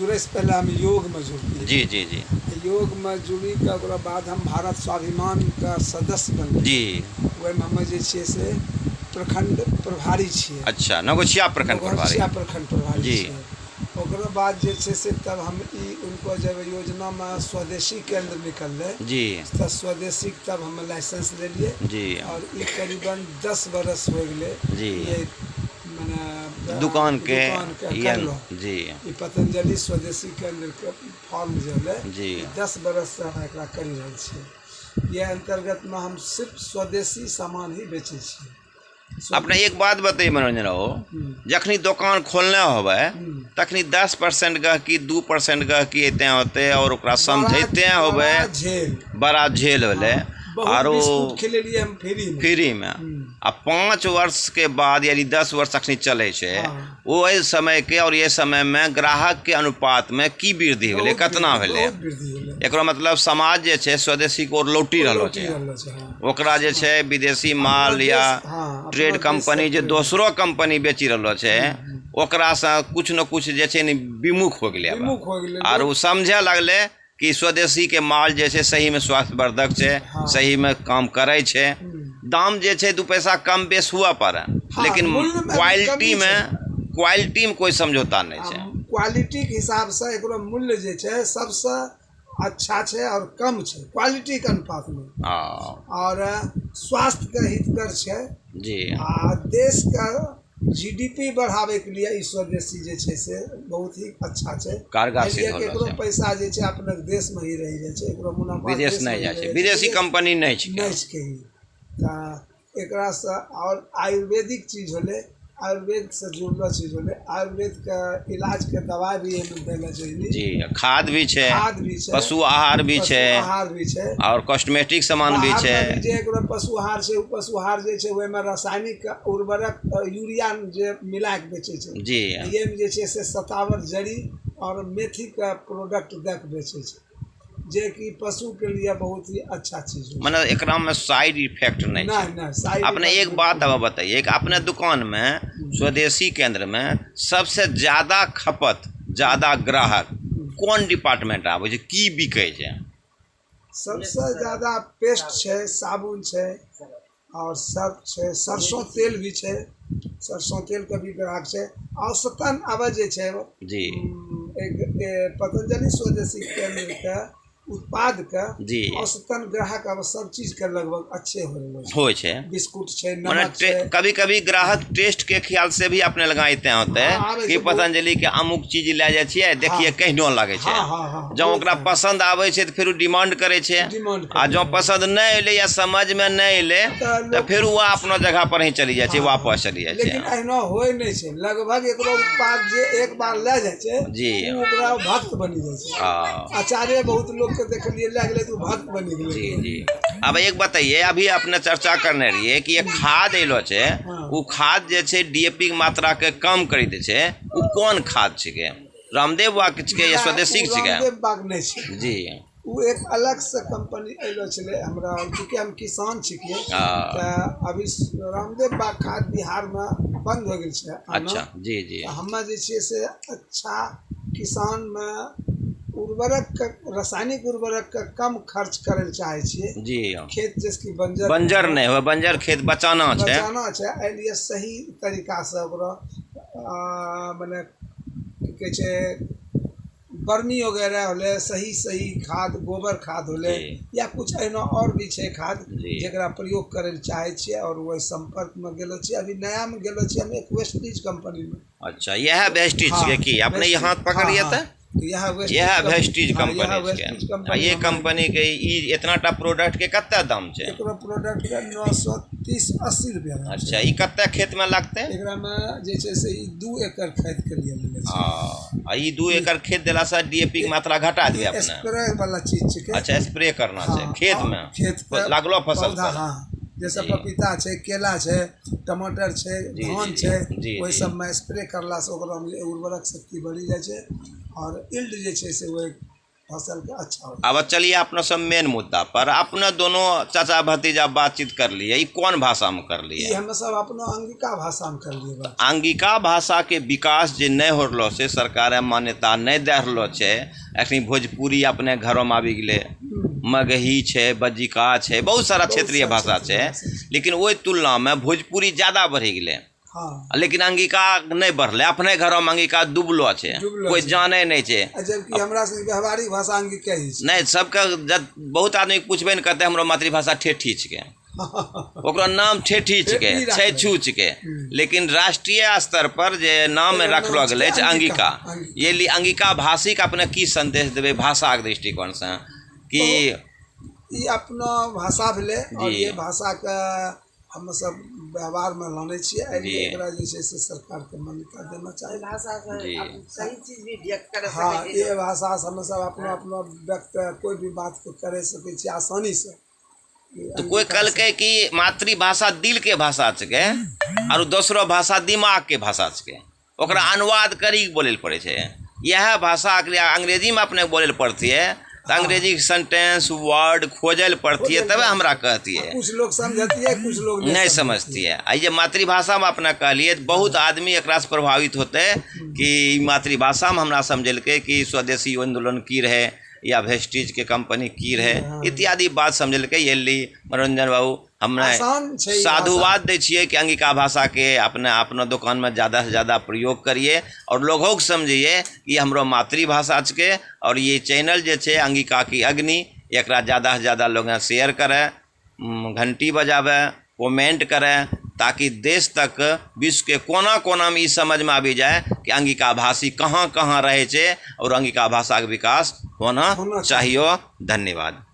जुड़े से पहले हम योग में जुड़िए। जी जी जी योग में जुड़ी के ओकरा बाद हम भारत स्वाभिमान का सदस्य बनलिए। जी। ओहिमे हम जे छियै से प्रखंड प्रभारी छियै। अच्छा, नवगछिया प्रखंड प्रभारी। नवगछिया प्रखंड प्रभारी जी। छियै। ओकरा बाद जे छै से तब हम उनको जब योजना में स्वदेशी केंद्र निकलले जी तो स्वदेशी के तब हम लाइसेंस ले लिए। जी और करीबन 10 बरस हो गए जी। ये मैंने दुकान के करलो। जी ई पतंजलि स्वदेशी केंद्र के फॉर्म जो है जी 10 बरस से हम एकरा करी रहल छियै। ये अंतर्गत में हम सिर्फ स्वदेशी सामान ही बेचे छियै। अपने एक बात बताइए मनोरंजन राव, जखनी दुकान खोलने होबे तखनी 10% गहकी 2% गहकी एते होते और ओकरा समझते होबे बड़ा झेल होले आरो खिलेलिए हम फ्री में। आ 5 वर्ष के बाद यानी 10 वर्ष अखनी चले छे वो समय के और ये समय में ग्राहक के अनुपात में की वृद्धि भेले कितना भेले? एकरो मतलब समाज जे छे स्वदेशी को लौटी रहलो छे। ओकरा जे छे विदेशी माल या ट्रेड कंपनी जे दूसरो कंपनी बेची रहलो छे ओकरा से कुछ न कुछ जे छे विमुख हो गेले और वो समझे लगले कि स्वदेशी के माल जे छे सही में स्वास्थ्यवर्धक छे, सही में काम करे छे। दाम जे छे 2 पैसा कम बेस हुआ पारे लेकिन क्वालिटी में कोई समझौता नहीं छे। क्वालिटी के हिसाब से एकरो मूल्य जे छे सबसे अच्छा छे और कम छे क्वालिटी के अनुपात में। और स्वास्थ्य के हितकर छे जी। आ देश का जीडीपी बढ़ावे के लिए ई स्वदेशी जे छे से बहुत ही अच्छा छे। कारगर सिद्ध होलो एकरो पैसा जे छे अपने देश में ही रह जाय छे। एकरो मुनाफा विदेश नहीं जाय छे, विदेशी कंपनी नहीं छे। एकरा से और आयुर्वेदिक चीज होले, आयुर्वेद से जुड़लो चीज होले। आयुर्वेद का इलाज के दवाई भी एमे देना चाहिए जी। खाद भी छे, पशु आहार भी छे और कॉस्मेटिक सामान भी छे। जे एकरो पशु आहार छे, पशु आहार जे छे ओय में रासायनिक उर्वरक यूरिया जे मिला के बेचे छे जी। ये में जे छे से सतावर जड़ी और मेथी का प्रोडक्ट दे के बेचे छे जे कि पशु के लिए बहुत ही अच्छा चीज है। मतलब एकरा में साइड इफेक्ट नहीं है। अपने एक बात अब बताइए कि अपने दुकान में स्वदेशी केंद्र में सबसे ज्यादा खपत, ज्यादा ग्राहक कौन डिपार्टमेंट आवे छे, की बिके छे? सबसे ज्यादा पेस्ट छे, साबुन छे और सर्फ छे, सरसों तेल भी छे। सरसों तेल का भी ग्राहक छे। औसतन आवे जे छे जी एक पतंजलि स्वदेशी केंद्र का उत्पाद का जी औसतन ग्राहक अब सब चीज के लगभग अच्छे हो छे। बिस्कुट छे, नमक छे। कभी कभी ग्राहक टेस्ट के ख्याल से भी अपने लगाते होते कि पतंजलि के अमुक चीज ले जाय छियै देखिए केहनो लागे छे। जब ओकरा पसंद आवे छे तो फिर डिमांड करे छे आ जो पसंद नहीं अले या समझ में नहीं अले तो फिर वो अपना जगह पर ही चली जाय छे, वापस चली जाय छे। लेकिन एहनो होय नहीं छे। लगभग एकरो उत्पाद जे एक बार ले जाय छे जी ओकरा भक्त बनि जाय छे। आचार्य बहुत लोग देखलिए ले गेले तो भक्त बनी गेले जी जी। अब एक बताइए, अभी अपने चर्चा करने रहिए कि ये खाद एलो छे वो खाद जे छे डीएपी की मात्रा के कम कर दे छे, वो कौन खाद छिके? रामदेव बाग के या स्वदेशी छिके? रामदेव बाग नहीं छे जी। वो एक अलग से कंपनी एलो छले हमरा, क्योंकि हम किसान छिके त अभी रामदेव बाग खाद बिहार में बंद हो गेल छे। अच्छा जी जी। हम जे छे से अच्छा किसान में उर्वरक रासायनिक उर्वरक का कम खर्च करे चाहे छिए जी। खेत जिसकी बंजर नहीं हो, बंजर खेत बचाना छे एलिए सही तरीका से ओकरा माने की कहे छे बर्मी वगैरह होले, सही सही खाद गोबर खाद होले या कुछ एना और भी छे खाद जेकरा प्रयोग करे चाहे छिए और वही संपर्क में गेलो छी। अभी नया में गेलो छी हम एक वेस्टीज कंपनी में। अच्छा, यह वेस्टीज के की अपने यहाँ पकड़िए त यह वेस्टीज कंपनी। ये कंपनी के इतना टा प्रोडक्ट के कत्ते दाम छे? एकरो प्रोडक्ट के 930-80 रुपया। अच्छा, ई कत्ते खेत में लागते? एकरा में जे छे से 2 एकड़ खेत के लिए लेले छी। हां, ई 2 एकड़ खेत देला से डीएपी की मात्रा घटा दिए अपने? स्प्रे वाला चीज छे। अच्छा, स्प्रे करना छे खेत में, खेत लागलो फसल पर। हां, जैसे पपीता छे, केला छे, टमाटर छे, धान छे, ओइ सब में स्प्रे करला से ओकरा में उर्वरक शक्ति बढ़ी जाय छे और यील्ड जे छे से वो फसल के अच्छा हो। अब चलिए अपना सब मेन मुद्दा पर, अपने दोनों चाचा भतीजा बातचीत कर लिए, ई कौन भाषा में कर लिए? हम सब अपना अंगिका भाषा में कर लिए बात। अंगिका भाषा के विकास जे नहीं हो रहा है, सरकार मान्यता नहीं दे रहा है। अखनी भोजपुरी अपने घरों में आबि गए, मगही है, बज्जिका है, बहुत सारा क्षेत्रीय भाषा है, लेकिन वही तुलना में भोजपुरी ज्यादा बढ़ी गए। हाँ। लेकिन अंगिका नहीं बढ़ले, अपने घरों में अंगिका डूबलो है, कोई जाने नहीं है। जबकि हमरा से व्यवहारिक भाषा अंगिका ही छै। नहीं, सबका बहुत आदमी पूछबे नहीं करते हमरो मातृभाषा ठेठी छिके, ओकरा नाम ठेठी छिके, छैछू छिके, लेकिन राष्ट्रीय स्तर पर जे नाम रखलो गेले छै अंगिका। ये लिए अंगिका भाषिक अपने की संदेश देवे भाषा के दृष्टिकोण से कि ये अपना भाषा भेले, और ये भाषा का हम सब व्यवहार में लाने छिए। एकरा जे छै से सरकार के मान्यता देना चाहिए। भाषा से सही चीज भी व्यक्त कर सके। हाँ, ये भाषा से हम सब अपना अपना व्यक्त कोई भी बात को करे सके छी आसानी से। तो कोई कल के कि मातृभाषा दिल के भाषा छके और दूसरो भाषा दिमाग के भाषा छके, ओकरा अनुवाद करी बोले पड़े छे। यह भाषा अंग्रेजी में अपने बोले पड़ती है, तो अंग्रेजी सेंटेंस वर्ड खोजल पड़ती है, तब हमरा कहती है। कुछ लोग समझती है, कुछ लोग नहीं समझती है। आई जे मातृभाषा में अपना कहलिए, बहुत आदमी एकरा से प्रभावित होते कि मातृभाषा में हमरा समझलके कि स्वदेशी आंदोलन की रहे या वेस्टीज के कंपनी की रहे इत्यादि बात समझलके। ये ली मनोरंजन बाबू हमने साधुवाद दे छिए कि अंगिका भाषा के अपना दुकान में ज़्यादा से ज़्यादा प्रयोग करिए और लोगों को समझिए कि हमरो मातृभाषा छके। और ये चैनल जे छे अंगिका की अग्नि, एकरा ज़्यादा से ज़्यादा लोग शेयर करें, घंटी बजावे, कमेंट करें, ताकि देश तक विश्व के कोना कोना में समझ में आबि जाए कि अंगिका भाषी कहाँ कहाँ रहे छे और अंगिका भाषा के विकास होना चाहिए। धन्यवाद।